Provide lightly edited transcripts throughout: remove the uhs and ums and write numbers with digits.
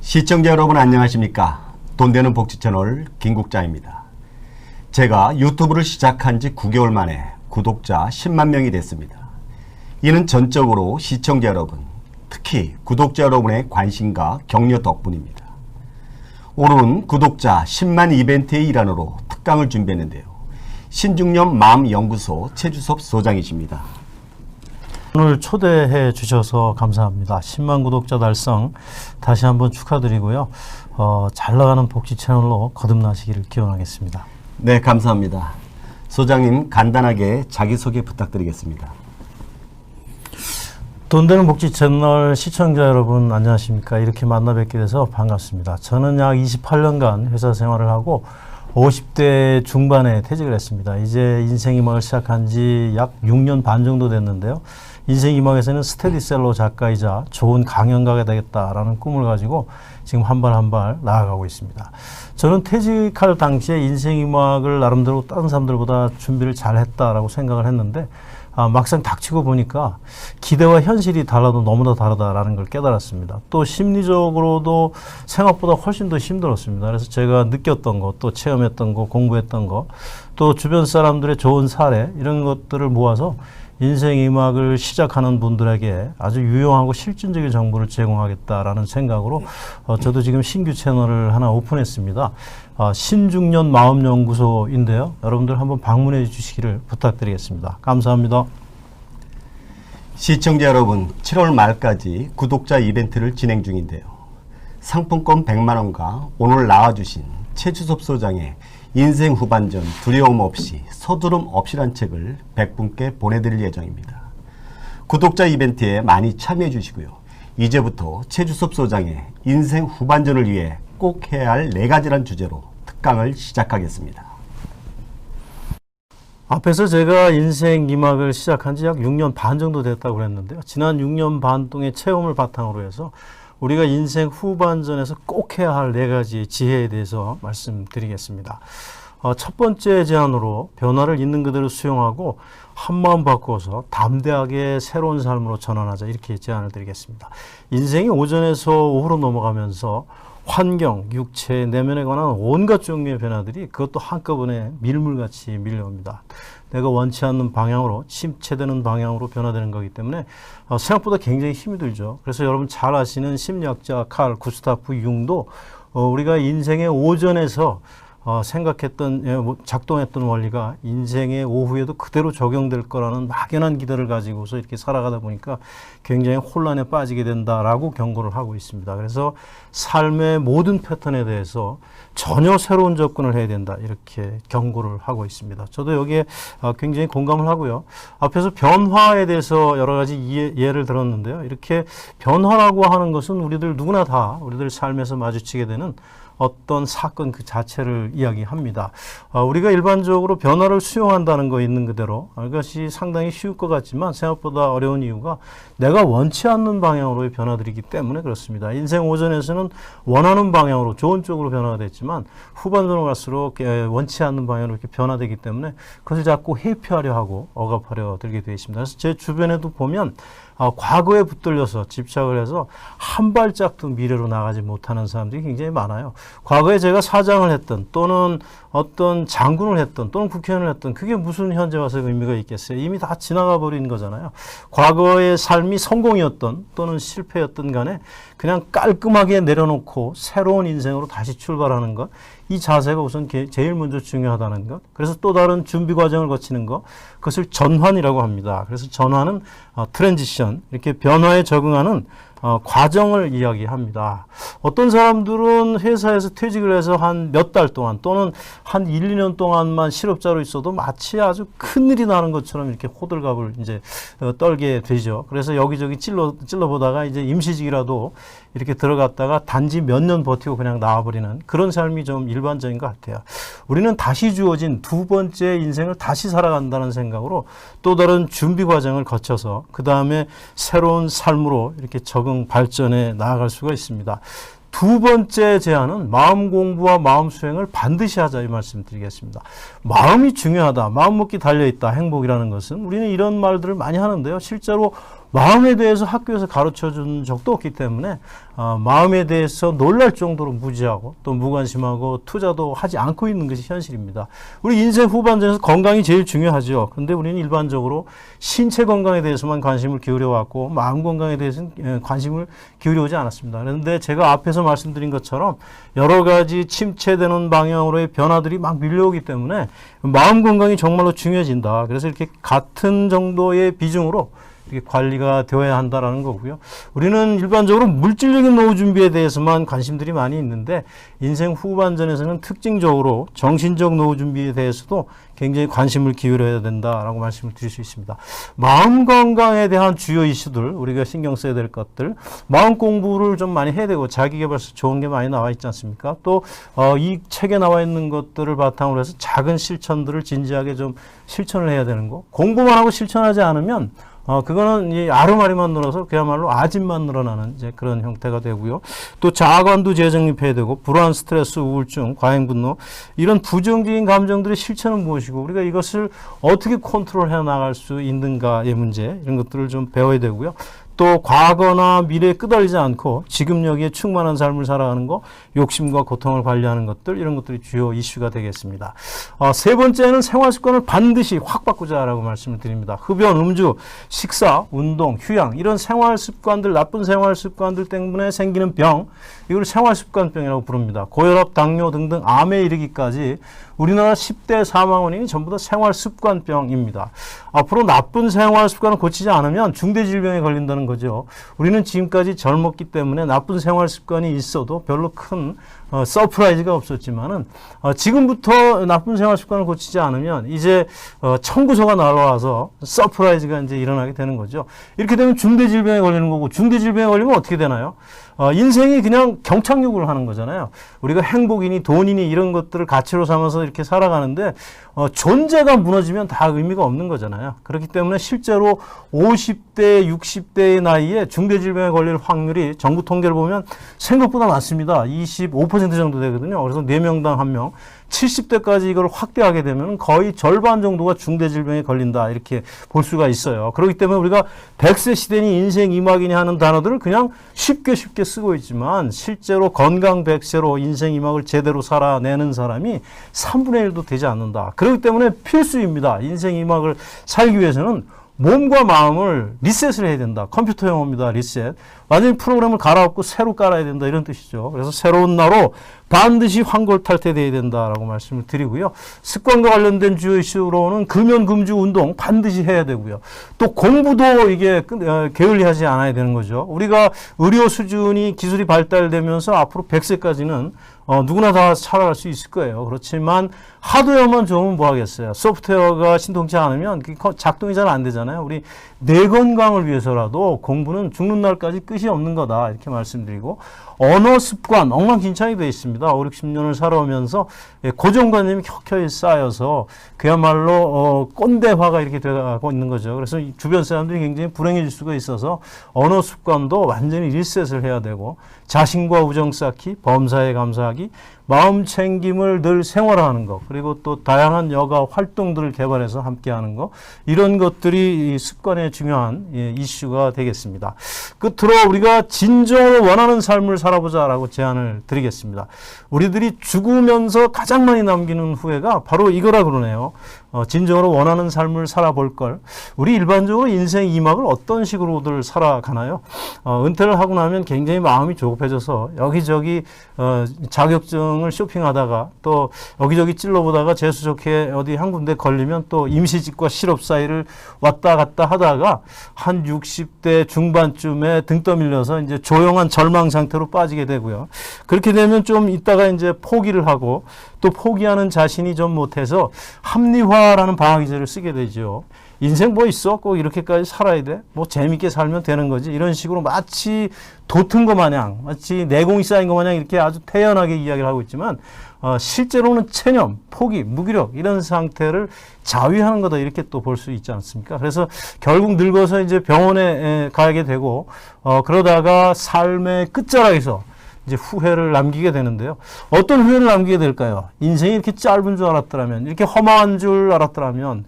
시청자 여러분 안녕하십니까? 돈되는 복지 채널 김국장입니다. 제가 유튜브를 시작한 지 9개월 만에 구독자 10만 명이 됐습니다. 이는 전적으로 시청자 여러분, 특히 구독자 여러분의 관심과 격려 덕분입니다. 오늘은 구독자 10만 이벤트의 일환으로 특강을 준비했는데요. 신중년 마음연구소 최주섭 소장이십니다. 오늘 초대해 주셔서 감사합니다. 10만 구독자 달성 다시 한번 축하드리고요. 잘 나가는 복지 채널로 거듭나시기를 기원하겠습니다. 네, 감사합니다. 소장님 간단하게 자기소개 부탁드리겠습니다. 돈되는 복지 채널 시청자 여러분 안녕하십니까? 이렇게 만나 뵙게 돼서 반갑습니다. 저는 약 28년간 회사 생활을 하고 50대 중반에 퇴직을 했습니다. 이제 인생이막을 시작한 지 약 6년 반 정도 됐는데요. 인생이막에서는 스테디셀러 작가이자 좋은 강연가가 되겠다라는 꿈을 가지고 지금 한 발 한 발 나아가고 있습니다. 저는 퇴직할 당시에 인생이막을 나름대로 다른 사람들보다 준비를 잘했다라고 생각을 했는데 막상 닥치고 보니까 기대와 현실이 달라도 너무나 다르다라는 걸 깨달았습니다. 또 심리적으로도 생각보다 훨씬 더 힘들었습니다. 그래서 제가 느꼈던 것, 또 체험했던 것, 공부했던 것, 또 주변 사람들의 좋은 사례 이런 것들을 모아서 인생이막을 시작하는 분들에게 아주 유용하고 실질적인 정보를 제공하겠다라는 생각으로 저도 지금 신규 채널을 하나 오픈했습니다. 신중년 마음연구소인데요. 여러분들 한번 방문해 주시기를 부탁드리겠습니다. 감사합니다. 시청자 여러분, 7월 말까지 구독자 이벤트를 진행 중인데요. 상품권 100만 원과 오늘 나와주신 최주섭 소장의 인생 후반전 두려움 없이 서두름 없이란 책을 100분께 보내드릴 예정입니다. 구독자 이벤트에 많이 참여해 주시고요. 이제부터 최주섭 소장의 인생 후반전을 위해 꼭 해야 할 4가지란 주제로 특강을 시작하겠습니다. 앞에서 제가 인생 이막을 시작한 지 약 6년 반 정도 됐다고 그랬는데요. 지난 6년 반 동의 체험을 바탕으로 해서 우리가 인생 후반전에서 꼭 해야 할 4가지 지혜에 대해서 말씀드리겠습니다. 첫 번째 제안으로 변화를 있는 그대로 수용하고 한마음 바꿔서 담대하게 새로운 삶으로 전환하자, 이렇게 제안을 드리겠습니다. 인생이 오전에서 오후로 넘어가면서 환경, 육체, 내면에 관한 온갖 종류의 변화들이 그것도 한꺼번에 밀물같이 밀려옵니다. 내가 원치 않는 방향으로, 침체되는 방향으로 변화되는 거기 때문에 생각보다 굉장히 힘이 들죠. 그래서 여러분 잘 아시는 심리학자 칼 구스타프 융도 우리가 인생의 오전에서 생각했던, 작동했던 원리가 인생의 오후에도 그대로 적용될 거라는 막연한 기대를 가지고서 이렇게 살아가다 보니까 굉장히 혼란에 빠지게 된다라고 경고를 하고 있습니다. 그래서 삶의 모든 패턴에 대해서 전혀 새로운 접근을 해야 된다, 이렇게 경고를 하고 있습니다. 저도 여기에 굉장히 공감을 하고요. 앞에서 변화에 대해서 여러 가지 예를 들었는데요. 이렇게 변화라고 하는 것은 우리들 누구나 다 우리들 삶에서 마주치게 되는 어떤 사건 그 자체를 이야기합니다. 우리가 일반적으로 변화를 수용한다는 거 있는 그대로, 이것이 상당히 쉬울 것 같지만 생각보다 어려운 이유가 내가 원치 않는 방향으로의 변화들이기 때문에 그렇습니다. 인생 오전에서는 원하는 방향으로 좋은 쪽으로 변화가 됐지만 후반전으로 갈수록 원치 않는 방향으로 이렇게 변화되기 때문에 그것을 자꾸 회피하려 하고 억압하려 들게 되어 있습니다. 그래서 제 주변에도 보면 과거에 붙들려서 집착을 해서 한 발짝도 미래로 나가지 못하는 사람들이 굉장히 많아요. 과거에 제가 사장을 했던, 또는 어떤 장군을 했던, 또는 국회의원을 했던, 그게 무슨 현재 와서 의미가 있겠어요? 이미 다 지나가 버린 거잖아요. 과거의 삶이 성공이었던 또는 실패였던 간에 그냥 깔끔하게 내려놓고 새로운 인생으로 다시 출발하는 것, 이 자세가 우선 제일 먼저 중요하다는 것. 그래서 또 다른 준비 과정을 거치는 것, 그것을 전환이라고 합니다. 그래서 전환은 트랜지션, 이렇게 변화에 적응하는 과정을 이야기합니다. 어떤 사람들은 회사에서 퇴직을 해서 한 몇 달 동안 또는 한 1, 2년 동안만 실업자로 있어도 마치 아주 큰일이 나는 것처럼 이렇게 호들갑을 이제 떨게 되죠. 그래서 여기저기 찔러보다가 이제 임시직이라도 이렇게 들어갔다가 단지 몇 년 버티고 그냥 나와버리는 그런 삶이 좀 일반적인 것 같아요. 우리는 다시 주어진 두 번째 인생을 다시 살아간다는 생각으로 또 다른 준비 과정을 거쳐서 그 다음에 새로운 삶으로 이렇게 적응 발전해 나아갈 수가 있습니다. 두 번째 제안은 마음 공부와 마음 수행을 반드시 하자, 이 말씀 드리겠습니다. 마음이 중요하다, 마음 먹기 달려있다, 행복이라는 것은 우리는 이런 말들을 많이 하는데요. 실제로 마음에 대해서 학교에서 가르쳐 준 적도 없기 때문에 마음에 대해서 놀랄 정도로 무지하고 또 무관심하고 투자도 하지 않고 있는 것이 현실입니다. 우리 인생 후반전에서 건강이 제일 중요하죠. 그런데 우리는 일반적으로 신체 건강에 대해서만 관심을 기울여 왔고 마음 건강에 대해서는 관심을 기울여 오지 않았습니다. 그런데 제가 앞에서 말씀드린 것처럼 여러 가지 침체되는 방향으로의 변화들이 막 밀려오기 때문에 마음 건강이 정말로 중요해진다. 그래서 이렇게 같은 정도의 비중으로 이게 관리가 되어야 한다라는 거고요. 우리는 일반적으로 물질적인 노후 준비에 대해서만 관심들이 많이 있는데 인생 후반전에서는 특징적으로 정신적 노후 준비에 대해서도 굉장히 관심을 기울여야 된다라고 말씀을 드릴 수 있습니다. 마음 건강에 대한 주요 이슈들, 우리가 신경 써야 될 것들, 마음 공부를 좀 많이 해야 되고 자기계발서 좋은 게 많이 나와 있지 않습니까? 또 이 책에 나와 있는 것들을 바탕으로 해서 작은 실천들을 진지하게 좀 실천을 해야 되는 거. 공부만 하고 실천하지 않으면 그거는 이 아르마리만 늘어서 그야말로 아집만 늘어나는 이제 그런 형태가 되고요. 또 자아관도 재정립해야 되고, 불안, 스트레스, 우울증, 과잉분노, 이런 부정적인 감정들의 실체는 무엇이고, 우리가 이것을 어떻게 컨트롤해 나갈 수 있는가의 문제, 이런 것들을 좀 배워야 되고요. 또 과거나 미래에 끄달리지 않고 지금 여기에 충만한 삶을 살아가는 거, 욕심과 고통을 관리하는 것들, 이런 것들이 주요 이슈가 되겠습니다. 세 번째는 생활 습관을 반드시 확 바꾸자라고 말씀을 드립니다. 흡연, 음주, 식사, 운동, 휴양, 이런 생활 습관들, 나쁜 생활 습관들 때문에 생기는 병, 이걸 생활 습관병이라고 부릅니다. 고혈압, 당뇨 등등 암에 이르기까지 우리나라 10대 사망 원인이 전부 다 생활 습관병입니다. 앞으로 나쁜 생활 습관을 고치지 않으면 중대 질병에 걸린다는 거죠. 우리는 지금까지 젊었기 때문에 나쁜 생활 습관이 있어도 별로 큰 서프라이즈가 없었지만은 지금부터 나쁜 생활 습관을 고치지 않으면 이제 청구서가 날아와서 서프라이즈가 이제 일어나게 되는 거죠. 이렇게 되면 중대 질병에 걸리는 거고, 중대 질병에 걸리면 어떻게 되나요? 인생이 그냥 경착륙을 하는 거잖아요. 우리가 행복이니 돈이니 이런 것들을 가치로 삼아서 이렇게 살아가는데 존재가 무너지면 다 의미가 없는 거잖아요. 그렇기 때문에 실제로 50대, 60대의 나이에 중대질병에 걸릴 확률이 정부 통계를 보면 생각보다 많습니다. 25% 정도 되거든요. 그래서 4명당 1명. 70대까지 이걸 확대하게 되면 거의 절반 정도가 중대질병에 걸린다, 이렇게 볼 수가 있어요. 그렇기 때문에 우리가 100세 시대니 인생 이막이니 하는 단어들을 그냥 쉽게 쓰고 있지만 실제로 건강 100세로 인생 이막을 제대로 살아내는 사람이 3분의 1도 되지 않는다. 그렇기 때문에 필수입니다. 인생 이막을 살기 위해서는 몸과 마음을 리셋을 해야 된다. 컴퓨터 용어입니다. 리셋. 완전히 프로그램을 갈아엎고 새로 깔아야 된다, 이런 뜻이죠. 그래서 새로운 나로 반드시 환골탈태돼야 된다라고 말씀을 드리고요. 습관과 관련된 주요 이슈로는 금연, 금주, 운동 반드시 해야 되고요. 또 공부도 이게 게을리하지 않아야 되는 거죠. 우리가 의료 수준이, 기술이 발달되면서 앞으로 100세까지는 누구나 다 살아갈 수 있을 거예요. 그렇지만 하드웨어만 좋으면 뭐 하겠어요. 소프트웨어가 신통치 않으면 작동이 잘 안 되잖아요. 우리 뇌 건강을 위해서라도 공부는 죽는 날까지 끝이 없는 거다, 이렇게 말씀드리고, 언어 습관 엉망진창이 되어 있습니다. 5, 60년을 살아오면서 고정관념이 켜켜이 쌓여서 그야말로 꼰대화가 이렇게 되어가고 있는 거죠. 그래서 주변 사람들이 굉장히 불행해질 수가 있어서 언어 습관도 완전히 리셋을 해야 되고, 자신과 우정 쌓기, 범사에 감사하기, 마음 챙김을 늘 생활화하는 것, 그리고 또 다양한 여가 활동들을 개발해서 함께하는 것, 이런 것들이 이 습관의 중요한 이슈가 되겠습니다. 끝으로 우리가 진정으로 원하는 삶을 살아보자라고 제안을 드리겠습니다. 우리들이 죽으면서 가장 많이 남기는 후회가 바로 이거라 그러네요. 진정으로 원하는 삶을 살아볼 걸. 우리 일반적으로 인생 2막을 어떤 식으로들 살아가나요? 은퇴를 하고 나면 굉장히 마음이 조급해져서 여기저기 자격증을 쇼핑하다가 또 여기저기 찔러보다가 재수 좋게 어디 한 군데 걸리면 또 임시직과 실업 사이를 왔다 갔다 하다가 한 60대 중반쯤에 등 떠밀려서 이제 조용한 절망 상태로 빠지게 되고요. 그렇게 되면 좀 있다가 이제 포기를 하고, 또 포기하는 자신이 좀 못해서 합리화라는 방어기제를 쓰게 되죠. 인생 뭐 있어? 꼭 이렇게까지 살아야 돼? 뭐 재밌게 살면 되는 거지. 이런 식으로 마치 도튼 것 마냥, 마치 내공이 쌓인 것 마냥 이렇게 아주 태연하게 이야기를 하고 있지만 실제로는 체념, 포기, 무기력 이런 상태를 자위하는 거다, 이렇게 또 볼 수 있지 않습니까? 그래서 결국 늙어서 이제 병원에 가게 되고 그러다가 삶의 끝자락에서 이제 후회를 남기게 되는데요. 어떤 후회를 남기게 될까요? 인생이 이렇게 짧은 줄 알았더라면, 이렇게 험한 줄 알았더라면,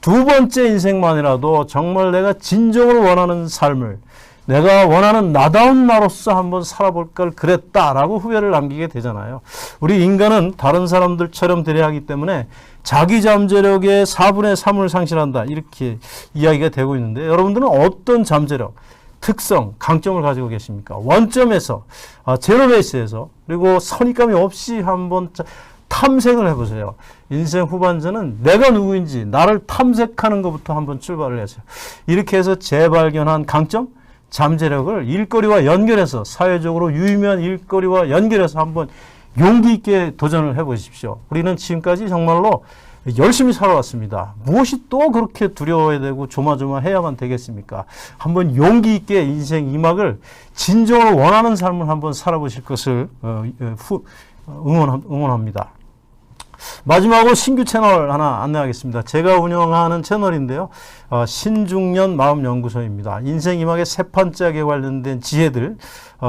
두 번째 인생만이라도 정말 내가 진정으로 원하는 삶을, 내가 원하는 나다운 나로서 한번 살아볼 걸 그랬다라고 후회를 남기게 되잖아요. 우리 인간은 다른 사람들처럼 되려 하기 때문에 자기 잠재력의 4분의 3을 상실한다, 이렇게 이야기가 되고 있는데, 여러분들은 어떤 잠재력, 특성, 강점을 가지고 계십니까? 원점에서, 제로베이스에서, 그리고 선입감이 없이 한번 탐색을 해보세요. 인생 후반전은 내가 누구인지 나를 탐색하는 것부터 한번 출발을 해서, 이렇게 해서 재발견한 강점, 잠재력을 일거리와 연결해서, 사회적으로 유의미한 일거리와 연결해서 한번 용기 있게 도전을 해보십시오. 우리는 지금까지 정말로 열심히 살아왔습니다. 무엇이 또 그렇게 두려워야 되고 조마조마해야만 되겠습니까? 한번 용기 있게 인생 2막을 진정으로 원하는 삶을 한번 살아보실 것을 응원합니다. 마지막으로 신규 채널 하나 안내하겠습니다. 제가 운영하는 채널인데요. 신중년 마음연구소입니다. 인생 2막의 세 판짝에 관련된 지혜들,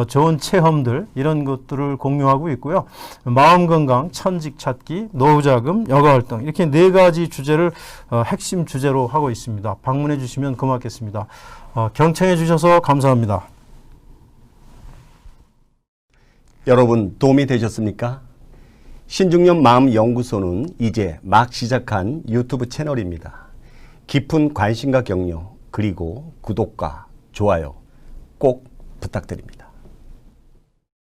좋은 체험들, 이런 것들을 공유하고 있고요. 마음건강, 천직 찾기, 노후자금, 여가활동, 이렇게 네 가지 주제를 핵심 주제로 하고 있습니다. 방문해 주시면 고맙겠습니다. 경청해 주셔서 감사합니다. 여러분 도움이 되셨습니까? 신중년 마음연구소는 이제 막 시작한 유튜브 채널입니다. 깊은 관심과 격려, 그리고 구독과 좋아요 꼭 부탁드립니다.